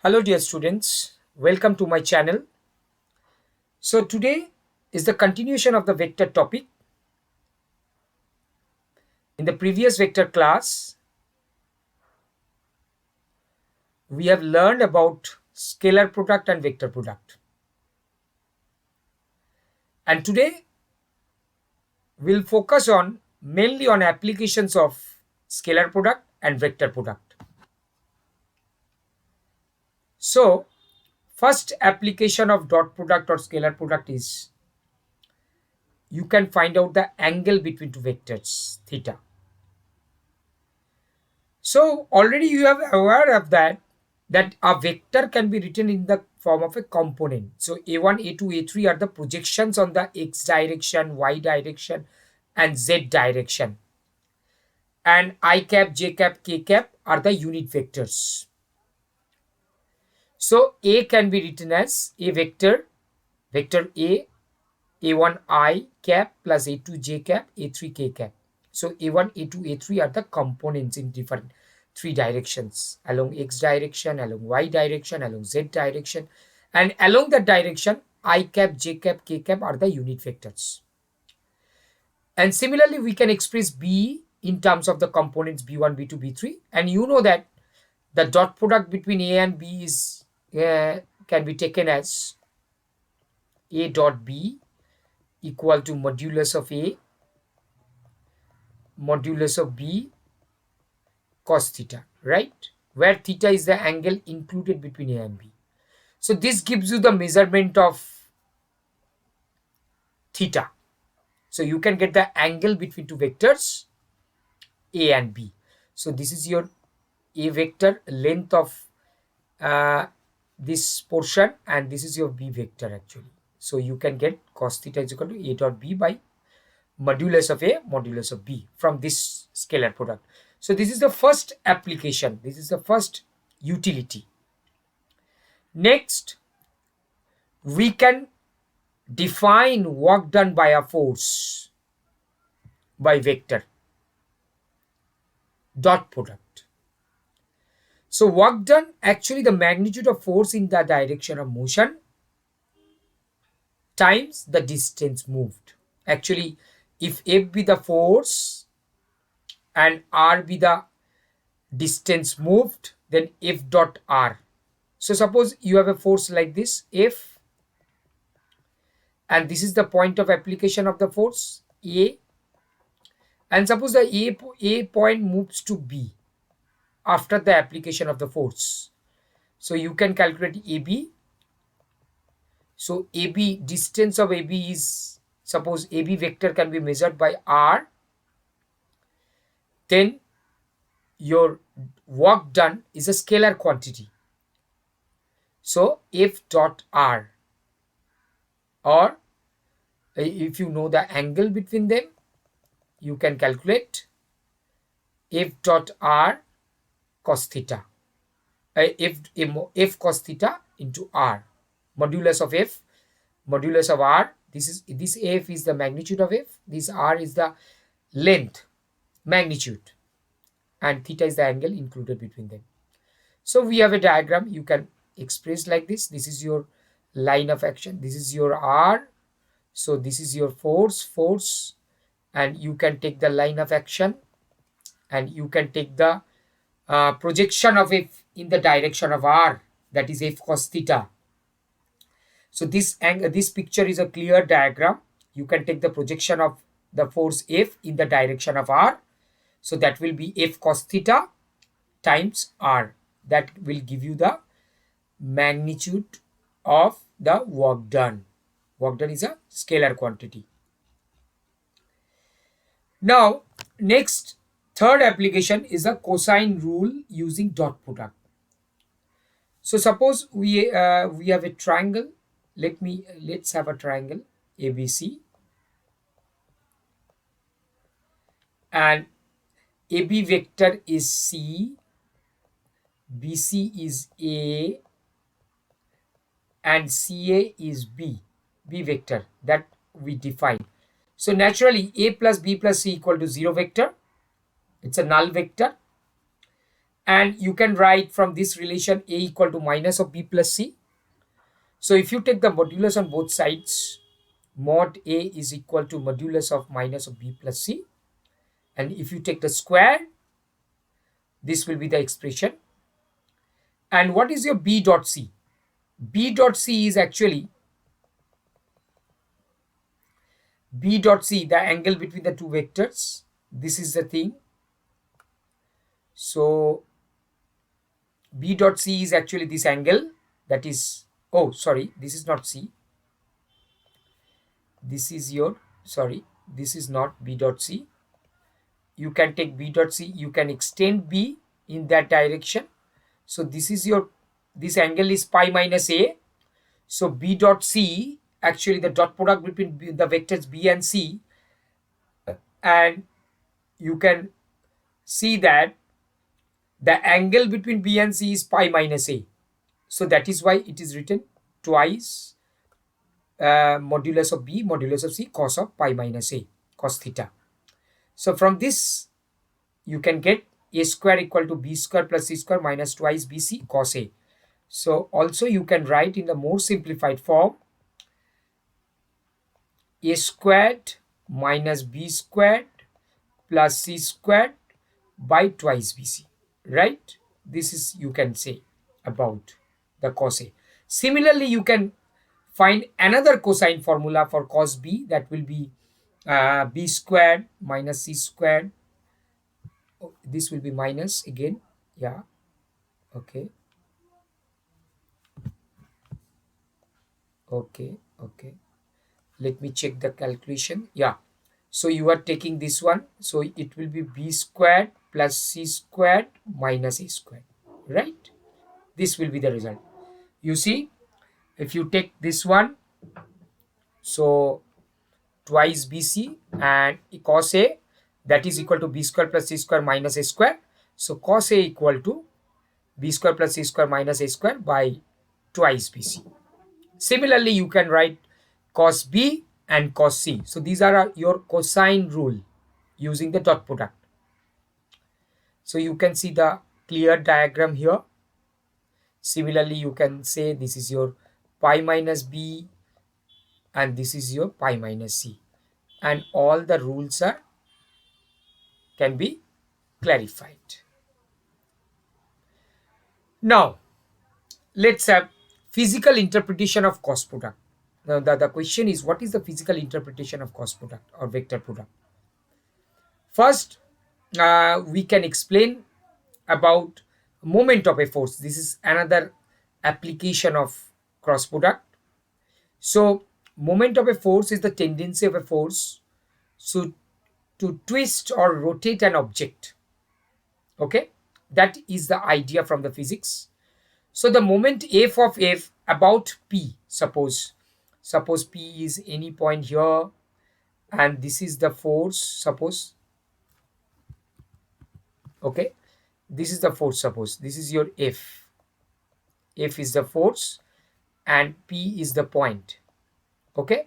Hello dear students, welcome to my channel. So today is the continuation of the vector topic. In the previous vector class, we have learned about scalar product and vector product. And today we'll focus on mainly on applications of scalar product and vector product. So first application of dot product or scalar product is you can find out the angle between two vectors, theta. So already you are aware of that a vector can be written in the form of a component. So a1, a2, a3 are the projections on the x direction, y direction, and z direction. And I cap, j cap, k cap are the unit vectors. So a can be written as a vector, vector a1 I cap plus a2 j cap, a3 k cap. So a1, a2, a3 are the components in different three directions, along x direction, along y direction, along z direction, and along that direction I cap, j cap, k cap are the unit vectors. And similarly we can express b in terms of the components b1, b2, b3, and you know that the dot product between a and b is can be taken as a dot b equal to modulus of a modulus of b cos theta, right? Where theta is the angle included between a and b. So this gives you the measurement of theta. So you can get the angle between two vectors a and b. So this is your a vector, length of this portion, and this is your b vector actually. So you can get cos theta is equal to a dot b by modulus of a modulus of b from this scalar product. So this is the first application. This is the first utility. Next, we can define work done by a force by vector dot product. So work done, actually the magnitude of force in the direction of motion times the distance moved. Actually, if F be the force and R be the distance moved, then F dot R. So suppose you have a force like this, F, and this is the point of application of the force, A, and suppose the A point moves to B after the application of the force. So you can calculate AB. So AB, distance of AB is, suppose AB vector can be measured by R, then your work done is a scalar quantity. So F dot R, or if you know the angle between them, you can calculate F dot R cos theta, F cos theta into R, modulus of F, modulus of R. This F is the magnitude of F, this R is the length, magnitude, and theta is the angle included between them. So we have a diagram you can express like this. This is your line of action, this is your R, so this is your force, and you can take the line of action and you can take the projection of F in the direction of R, that is F cos theta. So this picture is a clear diagram. You can take the projection of the force F in the direction of R, so that will be F cos theta times R. That will give you the magnitude of the work done. Work done is a scalar quantity. Now, next, third application is a cosine rule using dot product. So suppose we have a triangle. Let's have a triangle ABC, and AB vector is C, BC is A, and CA is B vector that we define. So naturally A plus B plus C equal to 0 vector. It's a null vector. And you can write from this relation A equal to minus of B plus C. So if you take the modulus on both sides, mod A is equal to modulus of minus of B plus C. And if you take the square, this will be the expression. And what is your B dot C? B dot C is actually B dot C, the angle between the two vectors. This is the thing. So B dot C is actually this angle, that is, oh sorry, this is not C. This is your, sorry, this is not B dot C. You can take B dot C, you can extend B in that direction. So this is your, this angle is pi minus A. So B dot C, actually the dot product between the vectors B and C, and you can see that the angle between B and C is pi minus A. So that is why it is written twice modulus of B, modulus of C, cos of pi minus A, cos theta. So from this, you can get A square equal to B square plus C square minus twice BC cos A. So also you can write in the more simplified form, A squared minus B squared plus C squared by twice BC, right? This is, you can say, about the cos A. Similarly, you can find another cosine formula for cos B, that will be B squared minus C squared. Oh, this will be minus again, yeah, okay, okay. Let me check the calculation, yeah. So you are taking this one, so it will be B squared plus C squared minus A squared, right? This will be the result. You see, if you take this one, so twice BC and cos A, that is equal to B square plus C square minus A square. So cos A equal to B square plus C square minus A square by twice BC. Similarly, you can write cos B and cos C. So these are your cosine rule using the dot product. So you can see the clear diagram here. Similarly, you can say this is your pi minus B and this is your pi minus C. And all the rules are can be clarified. Now, let's have physical interpretation of cross product. Now, the question is, what is the physical interpretation of cross product or vector product? First, we can explain about moment of a force. This is another application of cross product. So, moment of a force is the tendency of a force so to twist or rotate an object. Okay, that is the idea from the physics. So the moment f of f about p, suppose p is any point here, and this is the force, suppose, okay, this is the force, suppose this is your f is the force and p is the point. Okay,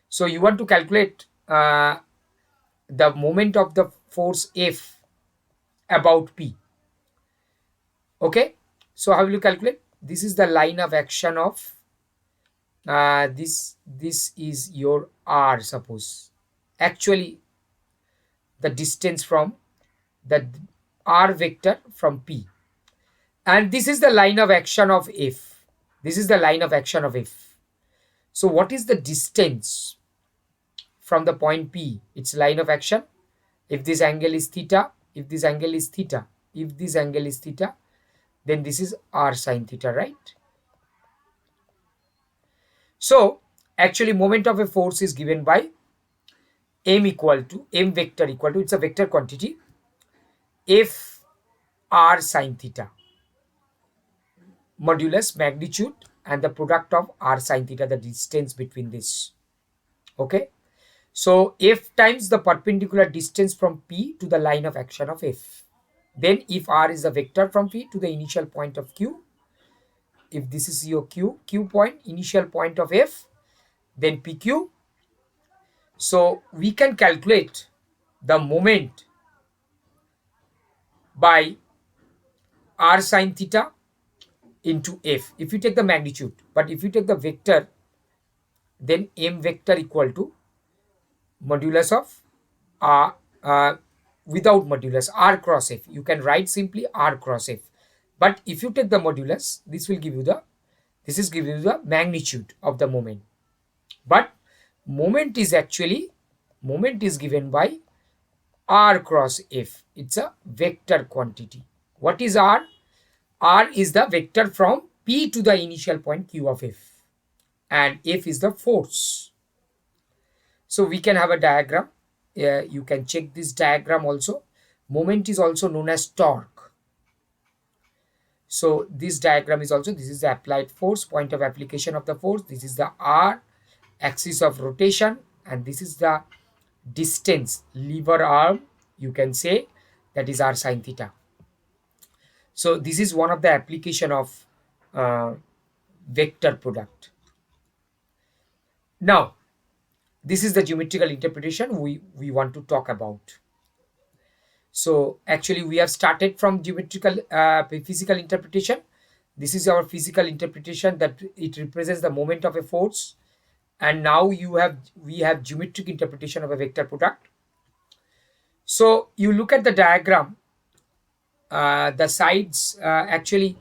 so you want to calculate the moment of the force f about p. Okay, so how will you calculate? This is the line of action of this is your r, suppose, actually the distance from the r vector from p, and this is the line of action of f. This is the line of action of f. So what is the distance from the point p? Its line of action. If this angle is theta, if this angle is theta, if this angle is theta, then this is r sine theta, right? So actually moment of a force is given by m equal to m vector equal to, it's a vector quantity, f r sine theta modulus magnitude and the product of r sine theta, the distance between this. Okay, so f times the perpendicular distance from p to the line of action of f. Then if r is the vector from p to the initial point of q, if this is your q point, initial point of f, then pq. So we can calculate the moment by r sine theta into f, if you take the magnitude. But if you take the vector, then m vector equal to modulus of r, without modulus, r cross f. You can write simply r cross f. But if you take the modulus, this will give you the, this is give you the magnitude of the moment. But moment is actually, moment is given by r cross f. It's a vector quantity. What is r? R is the vector from P to the initial point Q of F, and F is the force. So we can have a diagram. You can check this diagram also. Moment is also known as torque. So this diagram is also, this is the applied force, point of application of the force. This is the R, axis of rotation, and this is the distance, lever arm, you can say, that is r sine theta. So this is one of the application of vector product. Now, this is the geometrical interpretation we want to talk about. So actually we have started from geometrical physical interpretation. This is our physical interpretation, that it represents the moment of a force. And now we have geometric interpretation of a vector product. So you look at the diagram, the sides, actually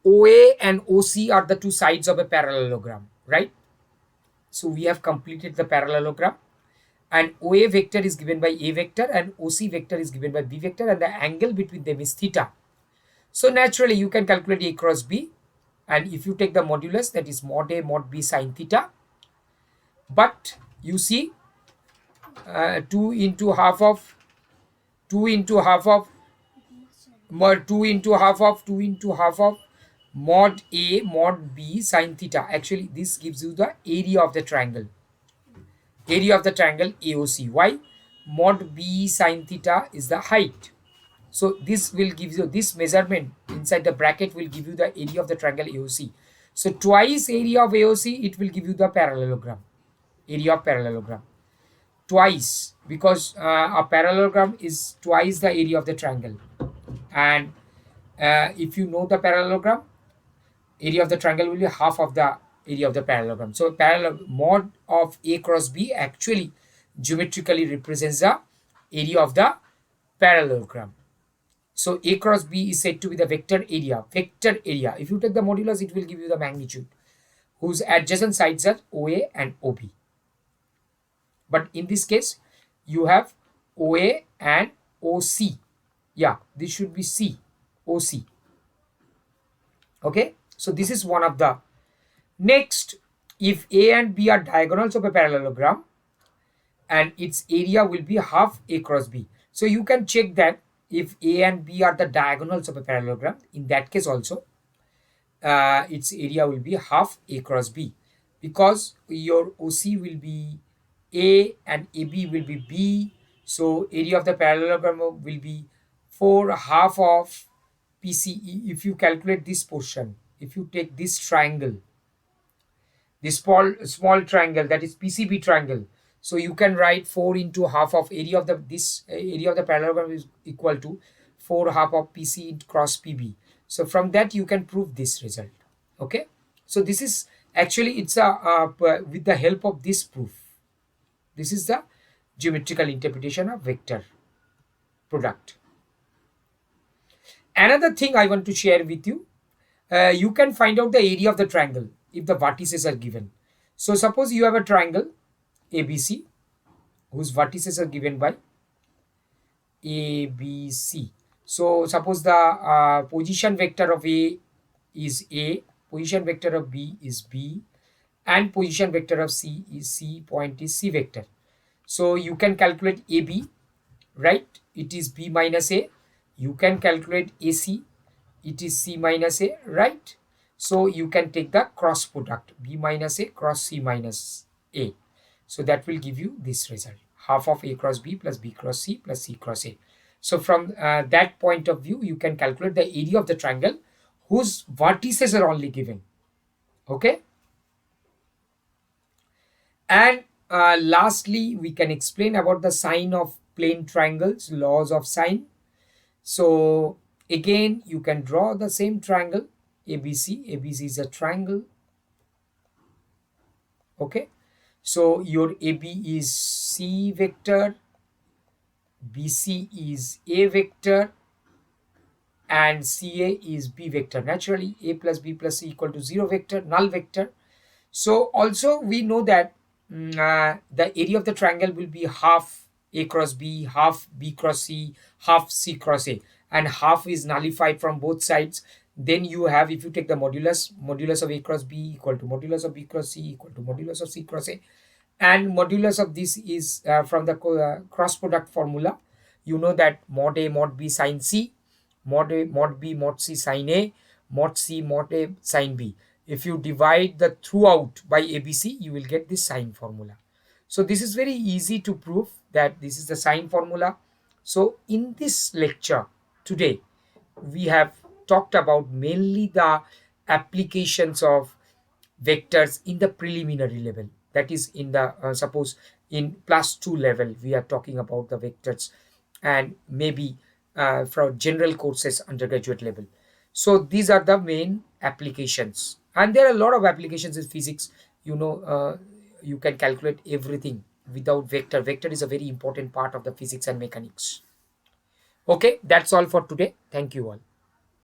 OA and OC are the two sides of a parallelogram, right? So we have completed the parallelogram, and OA vector is given by A vector and OC vector is given by B vector, and the angle between them is theta. So naturally you can calculate A cross B, and if you take the modulus, that is mod A mod B sine theta. But you see, 2 into half of 2 into half of 2 into half of 2 into half of mod A mod B sine theta. Actually this gives you the area of the triangle. Area of the triangle AOC. Why? Mod B sine theta is the height. So this will give you, this measurement inside the bracket will give you the area of the triangle AOC. So twice area of AOC, it will give you the parallelogram. Area of parallelogram. Twice, because a parallelogram is twice the area of the triangle. And if you know the parallelogram, area of the triangle will be half of the area of the parallelogram. So parallel mod of A cross B actually geometrically represents the area of the parallelogram. So A cross B is said to be the vector area. Vector area. If you take the modulus, it will give you the magnitude, whose adjacent sides are OA and OB. But in this case, you have OA and OC. Yeah, this should be C, OC. Okay, so this is one of the. Next, if A and B are diagonals of a parallelogram, and its area will be half A cross B. So you can check that if A and B are the diagonals of a parallelogram, in that case also, its area will be half A cross B, because your OC will be A and AB will be B. So area of the parallelogram will be 4 half of PCE. If you calculate this portion, if you take this triangle, this small triangle, that is PCB triangle, so you can write 4 into half of area of the, this area of the parallelogram is equal to 4 half of PC cross PB. So from that you can prove this result. Okay, so this is actually, it's a with the help of this proof, this is the geometrical interpretation of vector product. Another thing I want to share with you, you can find out the area of the triangle if the vertices are given. So suppose you have a triangle ABC whose vertices are given by ABC. So suppose the position vector of A is A, position vector of B is B, and position vector of C is C, point is C vector. So you can calculate AB, right? It is B minus A. You can calculate AC, it is C minus A, right? So you can take the cross product, B minus A cross C minus A. So that will give you this result, half of A cross B plus B cross C plus C cross A. So from that point of view, you can calculate the area of the triangle whose vertices are only given. Okay. And lastly, we can explain about the sign of plane triangles, laws of sign. So Again, you can draw the same triangle ABC. ABC is a triangle. Okay, so your AB is C vector, BC is A vector, and CA is B vector. Naturally, A plus B plus C equal to 0 vector, null vector. So also we know that the area of the triangle will be half A cross B, half B cross C, half C cross A, and half is nullified from both sides. Then you have, if you take the modulus of A cross B equal to modulus of B cross C equal to modulus of C cross A, and modulus of this is from the cross product formula. You know that mod A mod B sine C, mod A mod B mod C sine A, mod C mod A sine B. If you divide the throughout by ABC, you will get this sine formula. So this is very easy to prove that this is the sine formula. So in this lecture today, we have talked about mainly the applications of vectors in the preliminary level, that is in the suppose in +2 level we are talking about the vectors, and maybe for general courses undergraduate level. So these are the main applications, and there are a lot of applications in physics. You can calculate everything without vector is a very important part of the physics and mechanics. Okay, that's all for today. Thank you all.